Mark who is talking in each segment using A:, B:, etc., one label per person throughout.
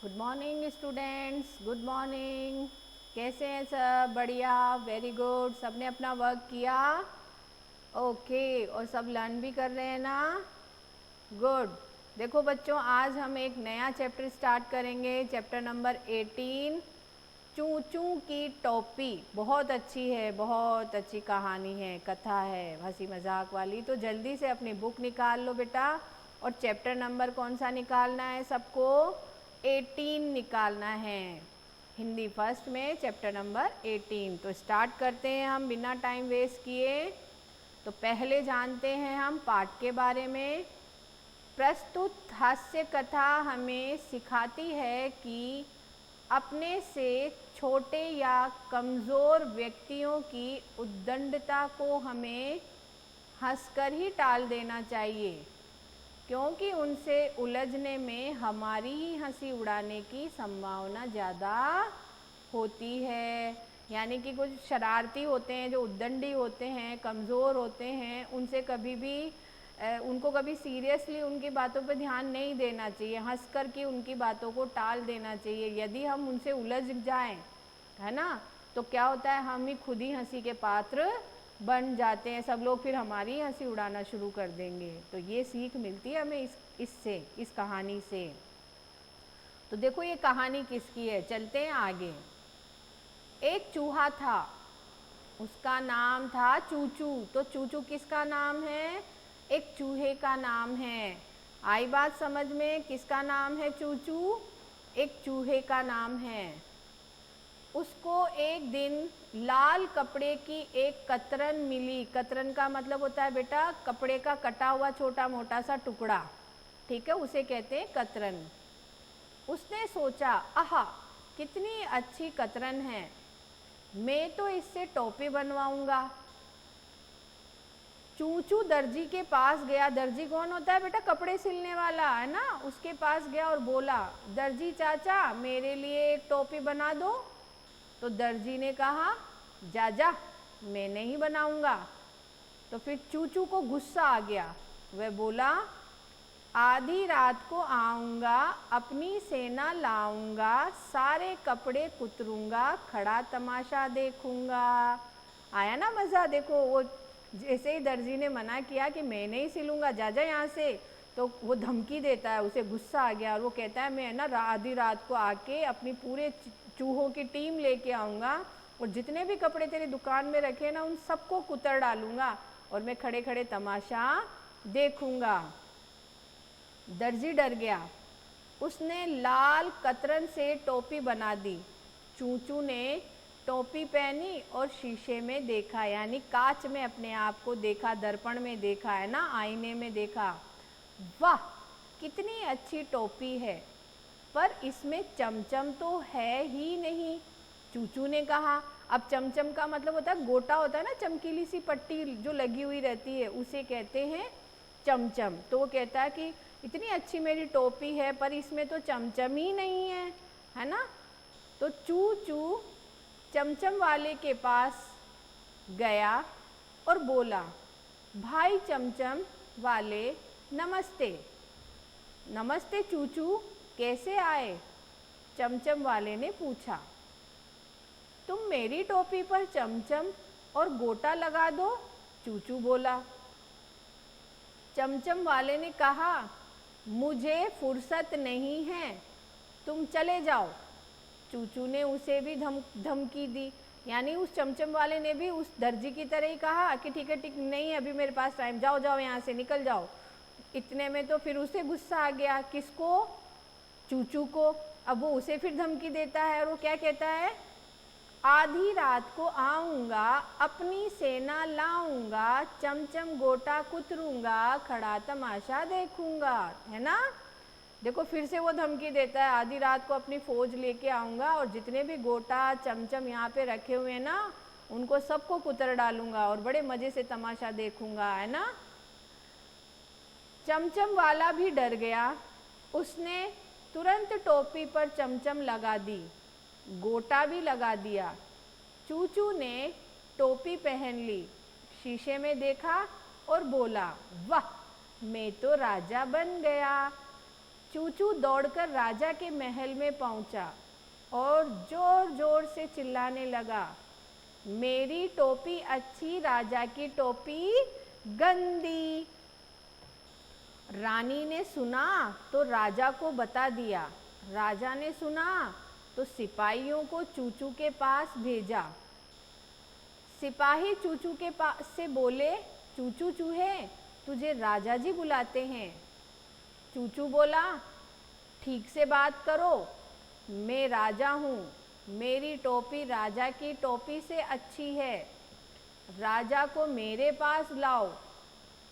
A: Good morning students, good morning. कैसे हैं सब? बढ़िया, वेरी गुड। सबने अपना वर्क किया? ओके, और सब लर्न भी कर रहे हैं ना? गुड। देखो बच्चों, आज हम एक नया चैप्टर स्टार्ट करेंगे, चैप्टर नंबर 18, चू चू की टोपी। बहुत अच्छी है, बहुत अच्छी कहानी है, कथा है, हंसी मजाक वाली। तो जल्दी से अपनी बुक निकाल लो बेटा। और चैप्टर नंबर कौन सा निकालना है सबको? 18 निकालना है। हिंदी फर्स्ट में चैप्टर नंबर 18। तो स्टार्ट करते हैं हम बिना टाइम वेस्ट किए। तो पहले जानते हैं हम पाठ के बारे में। प्रस्तुत हास्य कथा हमें सिखाती है कि अपने से छोटे या कमज़ोर व्यक्तियों की उद्दंडता को हमें हंसकर ही टाल देना चाहिए, क्योंकि उनसे उलझने में हमारी ही हंसी उड़ाने की संभावना ज़्यादा होती है। यानी कि कुछ शरारती होते हैं, जो उद्दंडी होते हैं, कमज़ोर होते हैं, उनसे कभी भी उनको कभी सीरियसली उनकी बातों पर ध्यान नहीं देना चाहिए, हंस कर के उनकी बातों को टाल देना चाहिए। यदि हम उनसे उलझ जाएं, है ना, तो क्या होता है, हम ही खुद ही हंसी के पात्र बन जाते हैं। सब लोग फिर हमारी हंसी उड़ाना शुरू कर देंगे। तो ये सीख मिलती है हमें इस कहानी से। तो देखो ये कहानी किसकी है, चलते हैं आगे। एक चूहा था, उसका नाम था चूचू। तो चूचू किसका नाम है? एक चूहे का नाम है। आई बात समझ में? किसका नाम है चूचू? एक चूहे का नाम है। उसको एक दिन लाल कपड़े की एक कतरन मिली। कतरन का मतलब होता है बेटा कपड़े का कटा हुआ छोटा मोटा सा टुकड़ा, ठीक है, उसे कहते हैं कतरन। उसने सोचा, आहा कितनी अच्छी कतरन है, मैं तो इससे टोपी बनवाऊंगा। चूचू दर्जी के पास गया। दर्जी कौन होता है बेटा? कपड़े सिलने वाला, है ना। उसके पास गया और बोला, दर्जी चाचा मेरे लिए एक टोपी बना दो। तो दर्जी ने कहा, जा जा, मैं नहीं बनाऊंगा। तो फिर चूचू को गुस्सा आ गया। वह बोला, आधी रात को आऊँगा, अपनी सेना लाऊंगा, सारे कपड़े कुतरूंगा, खड़ा तमाशा देखूंगा। आया ना मज़ा? देखो वो जैसे ही दर्जी ने मना किया कि मैं नहीं सिलूंगा, जा जा यहाँ से, तो वो धमकी देता है, उसे गुस्सा आ गया और वो कहता है, मैं ना आधी रात को आके अपनी पूरे चूहों की टीम लेके आऊँगा और जितने भी कपड़े तेरी दुकान में रखे ना उन सबको कुतर डालूंगा और मैं खड़े खड़े तमाशा देखूंगा। दर्जी डर गया। उसने लाल कतरन से टोपी बना दी। चूचू ने टोपी पहनी और शीशे में देखा, यानी कांच में अपने आप को देखा, दर्पण में देखा, है ना, आईने में देखा। वाह कितनी अच्छी टोपी है, पर इसमें चमचम तो है ही नहीं, चूचू ने कहा। अब चमचम का मतलब होता है गोटा होता है ना, चमकीली सी पट्टी जो लगी हुई रहती है, उसे कहते हैं चमचम। तो वो कहता है कि इतनी अच्छी मेरी टोपी है पर इसमें तो चमचम ही नहीं है ना। तो चूचू चमचम वाले के पास गया और बोला, भाई चमचम वाले नमस्ते। नमस्ते चूचू, कैसे आए? चमचम वाले ने पूछा। तुम मेरी टोपी पर चमचम और गोटा लगा दो, चूचू बोला। चमचम वाले ने कहा, मुझे फुर्सत नहीं है, तुम चले जाओ। चूचू ने उसे भी धमकी दी, यानी उस चमचम वाले ने भी उस दर्जी की तरह ही कहा कि ठीक है, ठीक नहीं है अभी मेरे पास टाइम, जाओ जाओ यहाँ से निकल जाओ। इतने में तो फिर उसे गुस्सा आ गया। किसको? चूचू को। अब वो उसे फिर धमकी देता है और वो क्या कहता है, आधी रात को आऊँगा, अपनी सेना लाऊंगा, चमचम गोटा कुतरूंगा, खड़ा तमाशा देखूंगा, है ना। देखो फिर से वो धमकी देता है, आधी रात को अपनी फौज लेके आऊँगा और जितने भी गोटा चमचम यहाँ पे रखे हुए हैं ना उनको सबको कुतर डालूंगा और बड़े मज़े से तमाशा देखूंगा, है ना। चमचम वाला भी डर गया। उसने तुरंत टोपी पर चमचम लगा दी, गोटा भी लगा दिया। चूचू ने टोपी पहन ली, शीशे में देखा और बोला, वाह मैं तो राजा बन गया। चूचू दौड़कर राजा के महल में पहुंचा और जोर जोर से चिल्लाने लगा, मेरी टोपी अच्छी, राजा की टोपी गंदी। रानी ने सुना तो राजा को बता दिया। राजा ने सुना तो सिपाहियों को चूचू के पास भेजा। सिपाही चूचू के पास से बोले, चूचू चूहे, तुझे राजा जी बुलाते हैं। चूचू बोला, ठीक से बात करो, मैं राजा हूँ, मेरी टोपी राजा की टोपी से अच्छी है, राजा को मेरे पास लाओ,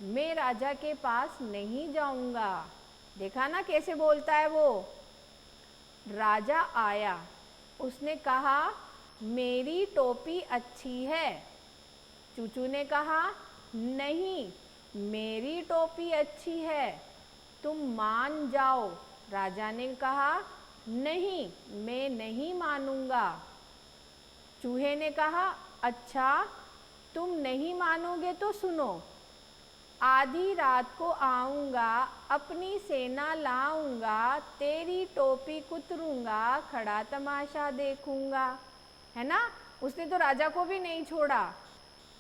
A: मैं राजा के पास नहीं जाऊंगा। देखा ना कैसे बोलता है वो। राजा आया, उसने कहा, मेरी टोपी अच्छी है। चूचू ने कहा, नहीं, मेरी टोपी अच्छी है, तुम मान जाओ। राजा ने कहा, नहीं, मैं नहीं मानूंगा। चूहे ने कहा, अच्छा, तुम नहीं मानोगे तो सुनो, आधी रात को आऊंगा, अपनी सेना लाऊंगा, तेरी टोपी कुतरूंगा, खड़ा तमाशा देखूंगा। है ना, उसने तो राजा को भी नहीं छोड़ा।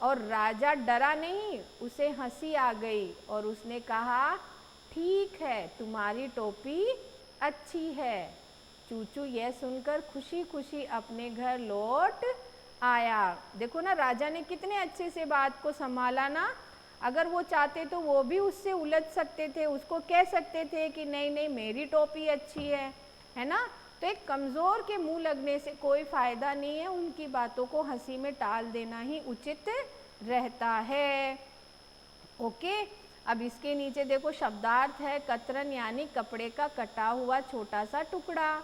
A: और राजा डरा नहीं, उसे हंसी आ गई और उसने कहा, ठीक है, तुम्हारी टोपी अच्छी है। चूचू यह सुनकर खुशी खुशी अपने घर लौट आया। देखो ना, राजा ने कितने अच्छे से बात को संभाला ना। अगर वो चाहते तो वो भी उससे उलझ सकते थे, उसको कह सकते थे कि नहीं नहीं, मेरी टोपी अच्छी है ना। तो एक कमज़ोर के मुंह लगने से कोई फ़ायदा नहीं है, उनकी बातों को हंसी में टाल देना ही उचित रहता है। ओके, अब इसके नीचे देखो शब्दार्थ है, कतरन यानी कपड़े का कटा हुआ छोटा सा टुकड़ा,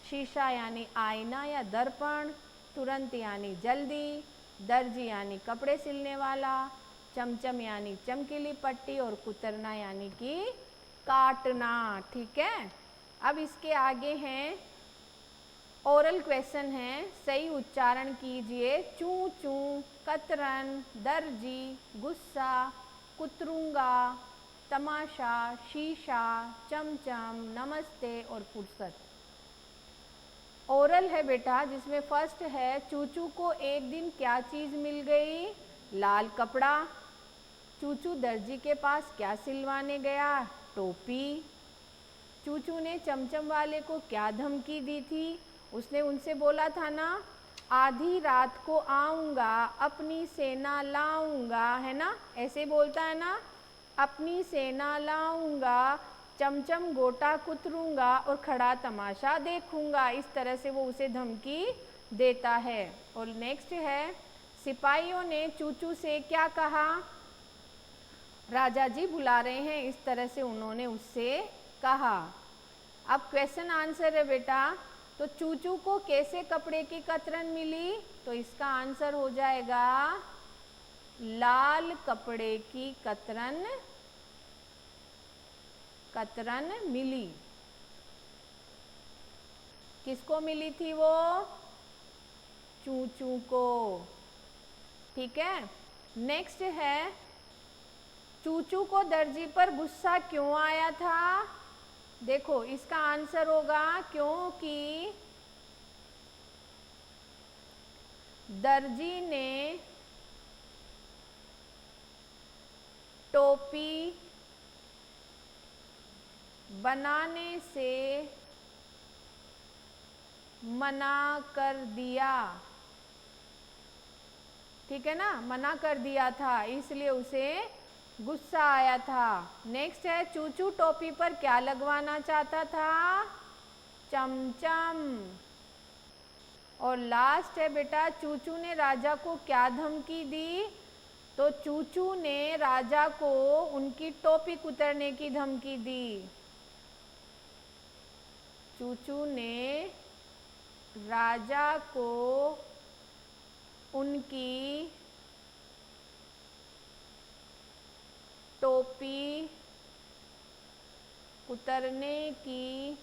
A: शीशा यानी आईना या दर्पण, तुरंत यानी जल्दी, दर्जी यानी कपड़े सिलने वाला, चमचम यानी चमकीली पट्टी और कुतरना यानी कि काटना। ठीक है, अब इसके आगे हैं ओरल क्वेश्चन है, सही उच्चारण कीजिए। चू चू, कतरन, दर्जी, गुस्सा, कुतरूंगा, तमाशा, शीशा, चमचम, नमस्ते और फुर्सत। ओरल है बेटा, जिसमें फर्स्ट है, चूचू को एक दिन क्या चीज़ मिल गई? लाल कपड़ा। चूचू दर्जी के पास क्या सिलवाने गया? टोपी। चूचू ने चमचम वाले को क्या धमकी दी थी? उसने उनसे बोला था ना, आधी रात को आऊँगा, अपनी सेना लाऊंगा, है ना, ऐसे बोलता है ना, अपनी सेना लाऊंगा, चमचम गोटा कुतरूंगा और खड़ा तमाशा देखूंगा। इस तरह से वो उसे धमकी देता है। और नेक्स्ट है, सिपाहियों ने चूचू से क्या कहा? राजा जी बुला रहे हैं, इस तरह से उन्होंने उससे कहा। अब क्वेश्चन आंसर है बेटा, तो चूचू को कैसे कपड़े की कतरन मिली? तो इसका आंसर हो जाएगा लाल कपड़े की कतरन मिली। किसको मिली थी वो? चूचू को। ठीक है, नेक्स्ट है, चूचू को दर्जी पर गुस्सा क्यों आया था? देखो, इसका आंसर होगा क्योंकि दर्जी ने टोपी बनाने से मना कर दिया। ठीक है ना, मना कर दिया था, इसलिए उसे गुस्सा आया था। नेक्स्ट है, चूचू टोपी पर क्या लगवाना चाहता था? चमचम। और लास्ट है बेटा, चूचू ने राजा को क्या धमकी दी? तो चूचू ने राजा को उनकी टोपी कुतरने की धमकी दी। चूचू ने राजा को उनकी टोपी उतरने की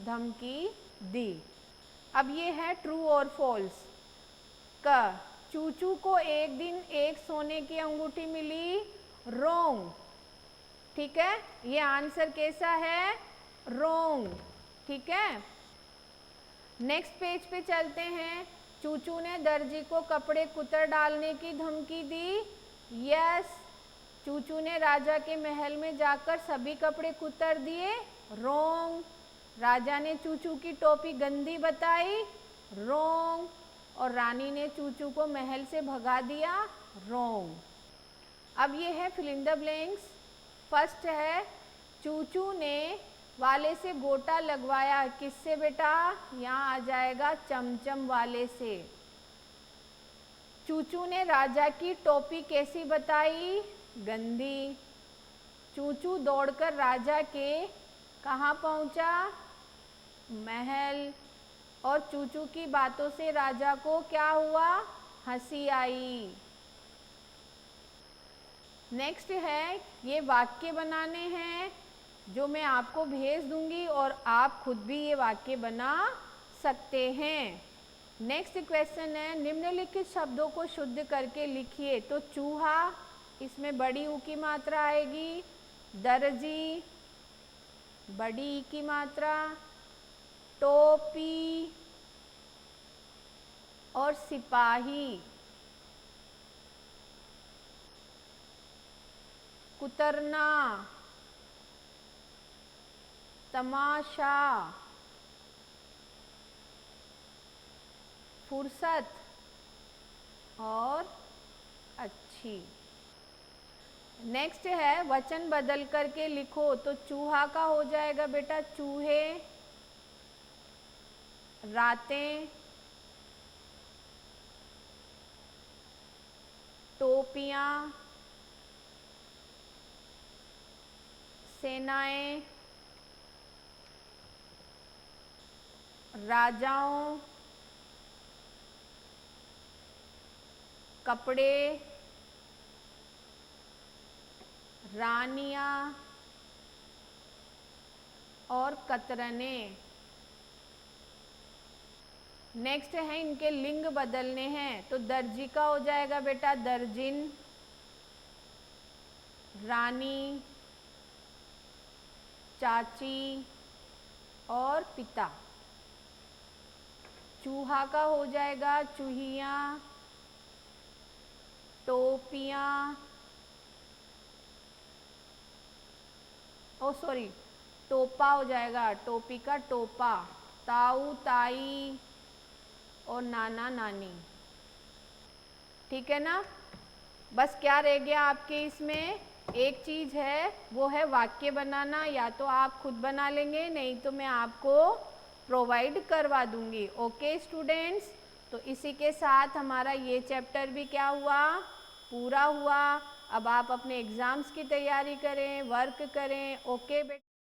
A: धमकी दी। अब ये है ट्रू और फॉल्स का। चूचू को एक दिन एक सोने की अंगूठी मिली, रॉन्ग। ठीक है, ये आंसर कैसा है? रोंग। ठीक है, नेक्स्ट पेज पे चलते हैं। चूचू ने दर्जी को कपड़े कुतर डालने की धमकी दी। यस, चूचू ने राजा के महल में जाकर सभी कपड़े कुतर दिए। रोंग। राजा ने चूचू की टोपी गंदी बताई। रोंग। और रानी ने चूचू को महल से भगा दिया। रोंग। अब ये है fill in the blanks. First है, चूचू ने वाले से गोटा लगवाया। किससे बेटा? यहाँ आ जाएगा चमचम वाले से। चूचू ने राजा की टोपी कैसी बताई? गंदी। चूचू दौड़कर राजा के कहाँ पहुँचा? महल। और चूचू की बातों से राजा को क्या हुआ? हंसी आई। नेक्स्ट है, ये वाक्य बनाने हैं जो मैं आपको भेज दूंगी और आप खुद भी ये वाक्य बना सकते हैं। नेक्स्ट क्वेश्चन है, निम्नलिखित शब्दों को शुद्ध करके लिखिए। तो चूहा, इसमें बड़ी ऊ की मात्रा आएगी। दर्जी, बड़ी ई की मात्रा। टोपी और सिपाही। कुतरना, तमाशा, फुर्सत और अच्छी। नेक्स्ट है, वचन बदल करके लिखो। तो चूहा का हो जाएगा बेटा चूहे। रातें, टोपियां, सेनाएं, राजाओं, कपड़े, रानियां और कतरने। नेक्स्ट है, इनके लिंग बदलने हैं। तो दर्जी का हो जाएगा बेटा दर्जिन। रानी, चाची और पिता। चूहा का हो जाएगा चूहिया, टोपियाँ, ओ सॉरी टोपा हो जाएगा, टोपी का टोपा। ताऊ ताई और नाना नानी। ठीक है ना? बस क्या रह गया आपके इसमें? एक चीज़ है, वो है वाक्य बनाना। या तो आप खुद बना लेंगे, नहीं तो मैं आपको प्रोवाइड करवा दूंगी। ओके स्टूडेंट्स, तो इसी के साथ हमारा ये चैप्टर भी क्या हुआ? पूरा हुआ। अब आप अपने एग्ज़ाम्स की तैयारी करें, वर्क करें। ओके बेटा।